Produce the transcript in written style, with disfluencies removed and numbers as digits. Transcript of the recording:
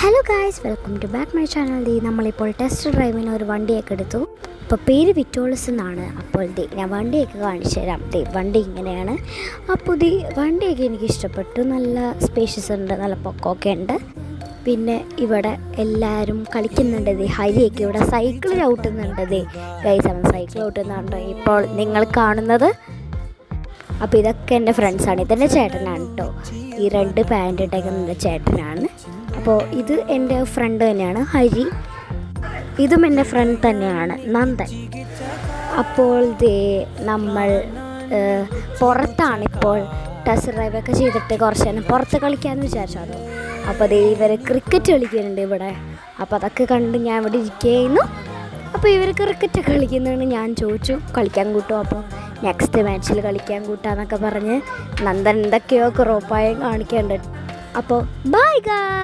Hello guys, welcome to back my channel. നമ്മളിപ്പോൾ test ഡ്രൈവിന് ഒരു വണ്ടിയൊക്കെ എടുത്തു. അപ്പോൾ പേര് വിറ്റോളസ് എന്നാണ്. അപ്പോൾ ഞാൻ വണ്ടിയൊക്കെ കാണിച്ചു തരാം. വണ്ടി ഇങ്ങനെയാണ്. അപ്പോൾ വണ്ടിയൊക്കെ എനിക്ക് ഇഷ്ടപ്പെട്ടു. നല്ല സ്പേഷ്യസ് ഉണ്ട്, നല്ല പൊക്കമൊക്കെ ഉണ്ട്. പിന്നെ ഇവിടെ എല്ലാവരും കളിക്കുന്നുണ്ട്. ഹരിയൊക്കെ ഇവിടെ സൈക്കിൾ ചവിട്ടുന്നുണ്ട്. ഗൈസ്, അവൻ സൈക്കിൾ ചവിട്ടുന്നുണ്ട് ഇപ്പോൾ നിങ്ങൾ കാണുന്നത്. അപ്പോൾ ഇതൊക്കെ എൻ്റെ ഫ്രണ്ട്സാണ്. ഇതെൻ്റെ ചേട്ടനാണ് കേട്ടോ. ഈ റെഡ് പാൻറ് ഇട്ടേക്കുന്നത് ചേട്ടനാണ്. അപ്പോൾ ഇത് എൻ്റെ ഫ്രണ്ട് തന്നെയാണ് ഹരി. ഇതും എൻ്റെ ഫ്രണ്ട് തന്നെയാണ് നന്ദൻ. അപ്പോൾ നമ്മൾ പുറത്താണിപ്പോൾ. ടെസ്റ്റ് ഡ്രൈവൊക്കെ ചെയ്തിട്ട് കുറച്ച് നേരം പുറത്ത് കളിക്കാമെന്ന് വിചാരിച്ചാലോ. അപ്പോൾ ഇവർ ക്രിക്കറ്റ് കളിക്കുന്നുണ്ട് ഇവിടെ. അപ്പോൾ അതൊക്കെ കണ്ട് ഞാൻ ഇവിടെ ഇരിക്കുകയായിരുന്നു. അപ്പോൾ ഇവർ ക്രിക്കറ്റ് കളിക്കുന്നതെന്ന് ഞാൻ ചോദിച്ചു, കളിക്കാൻ കൂട്ടും. അപ്പോൾ നെക്സ്റ്റ് മാച്ചിൽ കളിക്കാൻ കൂട്ടാന്നൊക്കെ പറഞ്ഞ് നന്ദൻ എന്തൊക്കെയോ ക്രോപ്പായും കാണിക്കുന്നുണ്ട്. അപ്പോൾ ബൈ ഗായ്സ്.